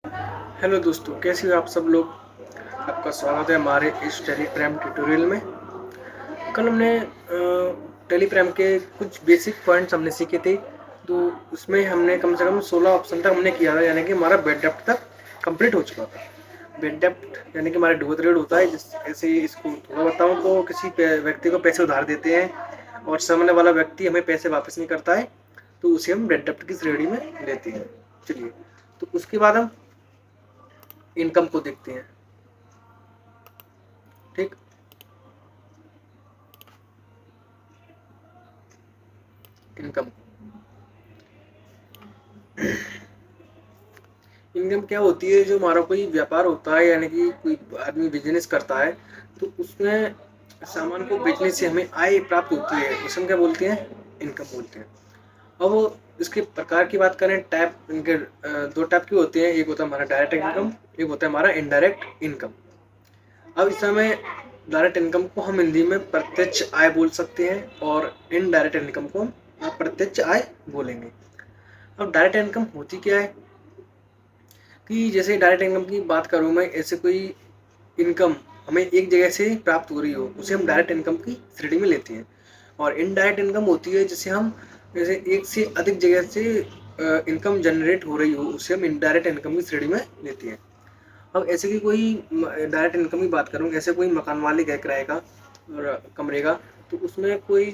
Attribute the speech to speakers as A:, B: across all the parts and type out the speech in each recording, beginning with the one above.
A: Hello दोस्तों, कैसे हो आप सब लोग। आपका स्वागत है हमारे इस टेलीग्राम ट्यूटोरियल में। कल हमने टेलीग्राम के कुछ बेसिक पॉइंट्स हमने सीखे थे। तो उसमें हमने कम से कम 16 ऑप्शन तक हमने किया था, यानी कि हमारा बेड डेप्थ तक कंप्लीट हो चुका था। बेड डेप्थ यानी कि हमारा डुओ थ्रेड होता है। जैसे इसको थोड़ा बताऊँ तो किसी व्यक्ति को पैसे उधार देते हैं और सामने वाला व्यक्ति हमें पैसे वापस नहीं करता है, तो उसे हम बेड डेप्थ की श्रेणी में लेते हैं। चलिए, तो उसके बाद हम इनकम को देखते हैं। ठीक, इनकम इनकम क्या होती है? जो हमारा कोई व्यापार होता है, यानी कि कोई आदमी बिजनेस करता है, तो उसमें सामान को बेचने से हमें आय प्राप्त होती है, उसे हम क्या बोलते हैं? इनकम बोलते हैं। अब इसके प्रकार की बात करें, टाइप इनके दो टाइप के होते हैं। एक होता है हमारा डायरेक्ट इनकम, एक होता है हमारा इनडायरेक्ट इनकम। अब इस समय डायरेक्ट इनकम को हम हिंदी में प्रत्यक्ष आय बोल सकते हैं और इनडायरेक्ट इनकम को हम अप्रत्यक्ष आय बोलेंगे। अब डायरेक्ट इनकम होती क्या है कि जैसे डायरेक्ट इनकम की बात करूँ मैं, ऐसे कोई इनकम हमें एक जगह से प्राप्त हो रही हो, उसे हम डायरेक्ट इनकम की श्रेणी में लेते हैं। और इनडायरेक्ट इनकम होती है जिसे हम जैसे एक से अधिक जगह से इनकम जनरेट हो रही हो, उसे हम इनडायरेक्ट इनकम की श्रेणी में लेते हैं। अब ऐसे की कोई डायरेक्ट इनकम की बात करूँ, ऐसे कोई मकान मालिक है किराए का और कमरे का, तो उसमें कोई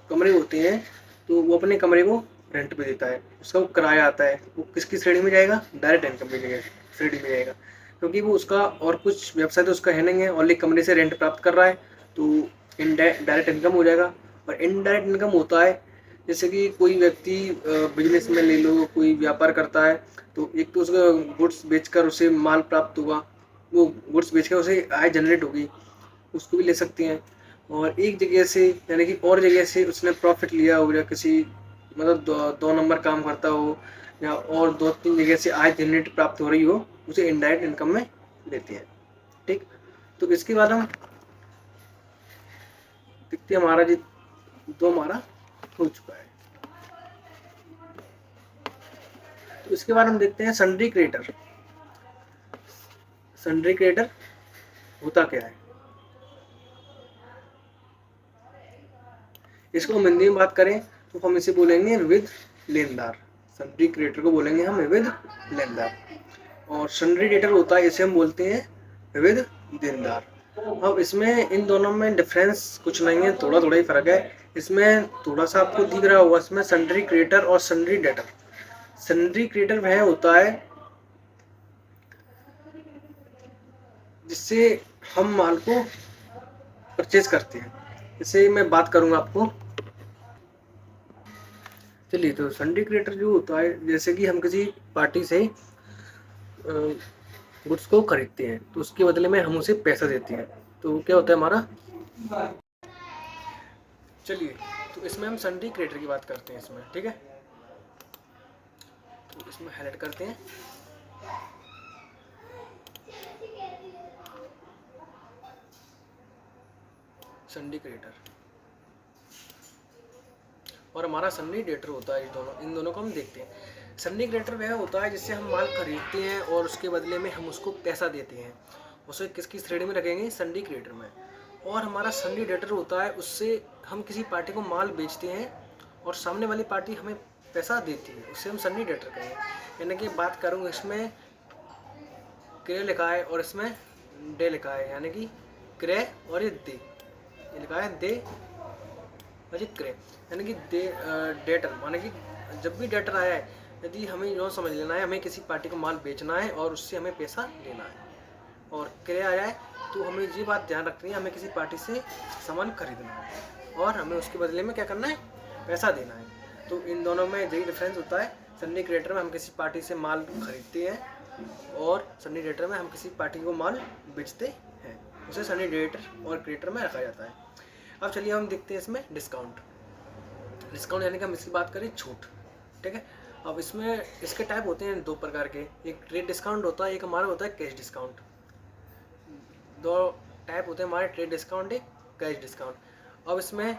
A: कमरे होते हैं, तो वो अपने कमरे को रेंट पे देता है, उसका वो किराया आता है, वो किसकी श्रेणी में जाएगा? डायरेक्ट इनकम की श्रेणी में जाएगा, क्योंकि वो उसका और कुछ व्यवसाय तो उसका है नहीं है, ओनली कमरे से रेंट प्राप्त कर रहा है, तो डायरेक्ट इनकम हो जाएगा। और इनडायरेक्ट इनकम होता है जैसे कि कोई व्यक्ति बिजनेस में ले लो, कोई व्यापार करता है, तो एक तो उसका गुड्स बेचकर उसे माल प्राप्त होगा, वो गुड्स बेचकर उसे आय जनरेट होगी, उसको भी ले सकते हैं। और एक जगह से यानी कि और जगह से उसने प्रॉफिट लिया हो, या किसी मतलब दो नंबर काम करता हो, या और दो तीन जगह से आय जनरेट प्राप्त हो रही हो, उसे इनडायरेक्ट इनकम में लेते हैं। ठीक, तो इसके बाद हम देखते हैं हमारा जी दो हमारा हो चुका है। तो इसके बाद हम देखते हैं सन्ड्री क्रेडिटर। सन्ड्री क्रेडिटर होता क्या है? इसको हम हिंदी में बात करें तो हम इसे बोलेंगे विविध लेनदार। सन्ड्री क्रेडिटर को बोलेंगे हम विविध लेनदार, और सन्ड्री क्रेडिटर होता है इसे हम बोलते हैं विविध देनदार। अब इसमें इन दोनों में डिफरेंस कुछ नहीं है, थोड़ा थोड़ा ही फर्क है। इसमें थोड़ा सा आपको दिख रहा होगा, इसमें सन्ड्री क्रेडिटर और सन्ड्री डेटर। सन्ड्री क्रेडिटर वह होता है जिससे हम माल को परचेज करते हैं। जैसे मैं बात करूंगा आपको, चलिए, तो सन्ड्री क्रेडिटर जो होता है, जैसे कि हम किसी पार्टी से गुड्स को खरीदते हैं, तो उसके बदले में हम उसे पैसा देते हैं, तो क्या होता है हमारा? चलिए, तो इसमें हम सन्ड्री क्रेडिटर की बात करते हैं इसमें। ठीक है, तो इसमें हाईलाइट करते हैं सन्ड्री क्रेडिटर, और हमारा सन्ड्री डेटर होता है। इन दोनों को हम देखते हैं। सन्ड्री क्रेडिटर वह होता है जिससे हम माल खरीदते हैं और उसके बदले में हम उसको पैसा देते हैं, उसे किसकी श्रेणी में रखेंगे? सन्ड्री क्रेडिटर में। और हमारा सन्ड्री डेटर होता है, उससे हम किसी पार्टी को माल बेचते हैं और सामने वाली पार्टी हमें पैसा देती है, उससे हम सन्ड्री डेटर कहेंगे। यानी कि बात करूँ, इसमें क्रय लिखा है और इसमें डे लिखा है, यानी कि क्रय और ये दे, ये लिखा है दे और ये क्रय, यानी कि डेटर माने कि जब भी डेटर आया है, यदि हमें यो समझ लेना है, हमें किसी पार्टी को माल बेचना है और उससे हमें पैसा लेना है। और क्रय आया है तो हमें ये बात ध्यान रखनी है, हमें किसी पार्टी से सामान खरीदना है और हमें उसके बदले में क्या करना है? पैसा देना है। तो इन दोनों में यही डिफरेंस होता है। सन्ड्री क्रेडिटर में हम किसी पार्टी से माल खरीदते हैं और सन्ड्री क्रेडिटर में हम किसी पार्टी को माल बेचते हैं, उसे सन्ड्री क्रेडिटर और क्रेडिटर में रखा जाता है। अब चलिए हम देखते हैं इसमें डिस्काउंट। डिस्काउंट यानी कि हम इसकी बात करें छूट। ठीक है, अब इसमें इसके टाइप होते हैं दो प्रकार के, एक ट्रेड डिस्काउंट होता है, एक हमारा होता है कैश डिस्काउंट। दो टाइप होते हैं हमारे, ट्रेड डिस्काउंट, एक कैश डिस्काउंट। अब इसमें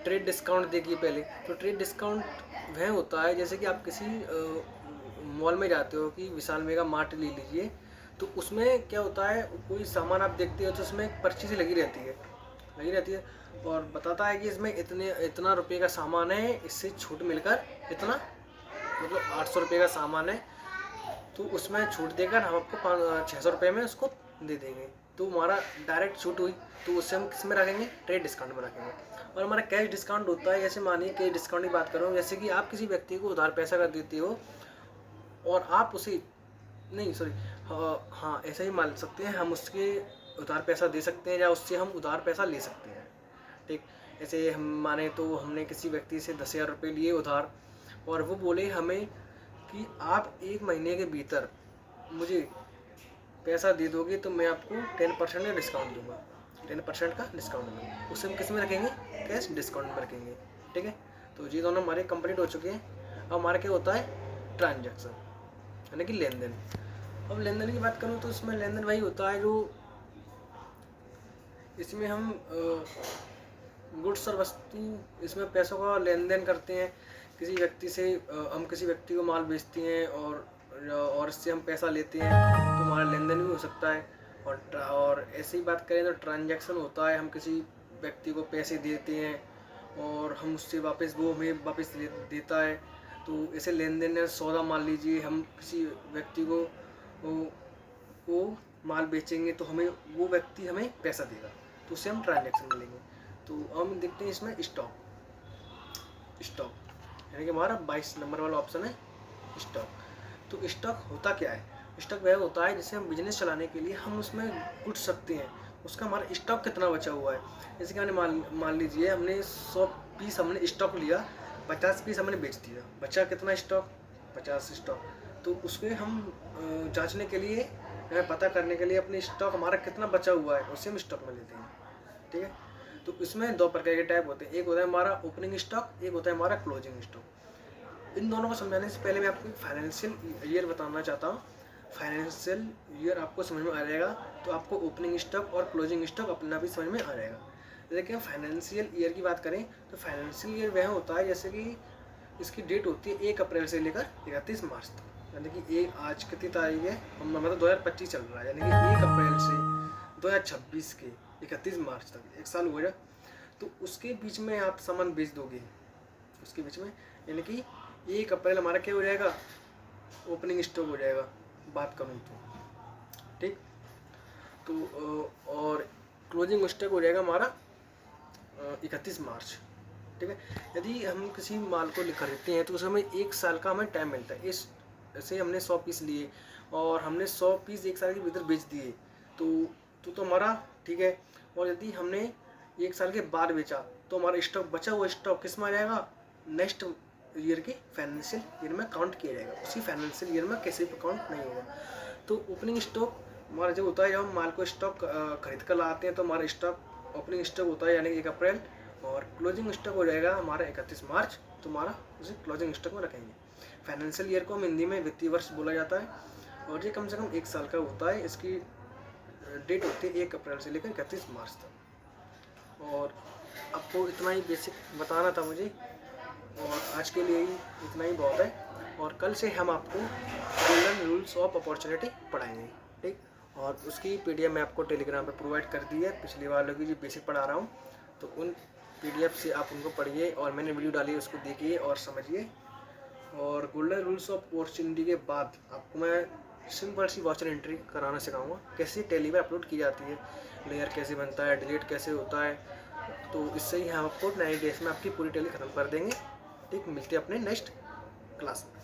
A: ट्रेड डिस्काउंट देखिए पहले, तो ट्रेड डिस्काउंट वह होता है जैसे कि आप किसी मॉल में जाते हो कि विशाल मेगा मार्ट ले लीजिए, तो उसमें क्या होता है, कोई सामान आप देखते हो तो उसमें एक पर्ची सी लगी रहती है और बताता है कि इसमें इतना रुपये का सामान है, इससे छूट मिलकर इतना, मतलब 800 रुपये का सामान है तो उसमें छूट देकर हम आपको 600 रुपये में उसको दे देंगे। तो हमारा डायरेक्ट छूट हुई, तो उससे हम किस में रखेंगे, ट्रेड डिस्काउंट में रखेंगे। और हमारा कैश डिस्काउंट होता है, जैसे मानिए कैश डिस्काउंट की बात कर रहा हूँ, जैसे कि आप किसी व्यक्ति को उधार पैसा कर देते हो और आप उसे नहीं सॉरी हाँ ऐसा ही मान सकते हैं, हम उसके उधार पैसा दे सकते हैं या उससे हम उधार पैसा ले सकते हैं। ठीक, ऐसे हम माने तो हमने किसी व्यक्ति से 10,000 रुपये लिए उधार और वो बोले हमें कि आप 1 महीने के भीतर मुझे पैसा दे दोगे तो मैं आपको 10% का डिस्काउंट दूंगा, 10% का डिस्काउंट दूंगा। उसे हम किस में रखेंगे, कैश डिस्काउंट में रखेंगे। ठीक है, तो ये दोनों हमारे कंप्लीट हो चुके हैं। अब हमारा क्या होता है, ट्रांजैक्शन यानी कि लेन देन। अब लेन देन की बात करूँ तो इसमें लेन देन वही होता है जो इसमें हम गुड्स और वस्तु, इसमें पैसों का लेन देन करते हैं किसी व्यक्ति से। हम किसी व्यक्ति को माल बेचते हैं और इससे हम पैसा लेते हैं, तो हमारा लेन देन भी हो सकता है। और ऐसे ही बात करें तो ट्रांजैक्शन होता है, हम किसी व्यक्ति को पैसे देते हैं और हम उससे वापस, वो हमें वापस देता है, तो ऐसे लेन देन है। सौदा मान लीजिए, हम किसी व्यक्ति को वो माल बेचेंगे तो हमें वो व्यक्ति हमें पैसा देगा, तो उससे हम ट्रांजैक्शन मिलेंगे। तो हम देखते हैं इसमें स्टॉक यानी कि हमारा 22 नंबर वाला ऑप्शन है स्टॉक। तो स्टॉक होता क्या है, स्टॉक वह होता है जिससे हम बिजनेस चलाने के लिए हम उसमें गुड्स सकते हैं, उसका हमारा स्टॉक कितना बचा हुआ है। जैसे कि हमने मान लीजिए हमने 100 पीस हमने स्टॉक लिया, 50 पीस हमने बेच दिया, बचा कितना स्टॉक, 50 स्टॉक। तो उसके हम जांचने के लिए, पता करने के लिए अपने स्टॉक हमारा कितना बचा हुआ है उसे हम स्टॉक में लेते हैं। ठीक है, तो इसमें 2 प्रकार के टाइप होते हैं, एक होता है हमारा ओपनिंग स्टॉक, एक होता है हमारा क्लोजिंग स्टॉक। इन दोनों को समझाने से पहले मैं आपको फाइनेंशियल ईयर बताना चाहता हूँ। फाइनेंशियल ईयर आपको समझ में आ जाएगा तो आपको ओपनिंग स्टॉक और क्लोजिंग स्टॉक अपना भी समझ में आ जाएगा। जैसे कि फाइनेंशियल ईयर की बात करें तो फाइनेंशियल ईयर वह होता है जैसे कि इसकी डेट होती है 1 अप्रैल से लेकर 31 मार्च तक, यानी कि आज कितनी तारीख है, मतलब 2025 चल रहा है, यानी कि 1 अप्रैल से 2026 के 31 मार्च तक 1 साल हो गया। तो उसके बीच में आप सामान बेच दोगे, उसके बीच में, यानी कि 1 अप्रैल हमारा क्या हो जाएगा, ओपनिंग स्टॉक हो जाएगा बात करूँ तो। ठीक, तो और क्लोजिंग स्टॉक हो जाएगा हमारा 31 मार्च। ठीक है, यदि हम किसी माल को खरीदते हैं तो उसमें हमें 1 साल का हमें टाइम मिलता है। इस ऐसे हमने 100 पीस लिए और हमने 100 पीस 1 साल के भीतर बेच दिए तो हमारा ठीक है। और यदि हमने 1 साल के बाद बेचा तो हमारा स्टॉक, बचा हुआ स्टॉक किस में आ जाएगा, नेक्स्ट ईयर के फाइनेंशियल ईयर में काउंट किया जाएगा, उसी फाइनेंशियल ईयर में कैसे भी काउंट नहीं होगा। तो ओपनिंग स्टॉक हमारा जो होता है, जब हम माल को स्टॉक खरीद कर लाते हैं तो हमारा स्टॉक ओपनिंग स्टॉक होता है यानी 1 अप्रैल, और क्लोजिंग स्टॉक हो जाएगा हमारा 31 मार्च, तो हमारा उसे क्लोजिंग स्टॉक में रखेंगे। फाइनेंशियल ईयर को हम हिंदी में वित्तीय वर्ष बोला जाता है और ये कम से कम 1 साल का होता है। इसकी डेट होती है 1 अप्रैल से लेकर 31 मार्च तक। और आपको इतना ही बेसिक बताना था मुझे, और आज के लिए ही इतना ही बहुत है। और कल से हम आपको गोल्डन रूल्स ऑफ अपॉर्चुनिटी पढ़ाएंगे। ठीक, और उसकी PDF मैं आपको टेलीग्राम पर प्रोवाइड कर दी है, पिछले वालों की जो बेसिक पढ़ा रहा हूँ, तो उन PDF से आप उनको पढ़िए और मैंने वीडियो डाली है उसको देखिए और समझिए। और गोल्डन रूल्स ऑफ अपॉर्चुनिटी के बाद आपको मैं सिंपल सी वाचर एंट्री कराना सिखाऊंगा, कैसे टैली पर अपलोड की जाती है, लेयर कैसे बनता है, डिलीट कैसे होता है। तो इससे ही हम आपको 9 डेज में आपकी पूरी टैली खत्म कर देंगे। ठीक, मिलते हैं अपने नेक्स्ट क्लास में।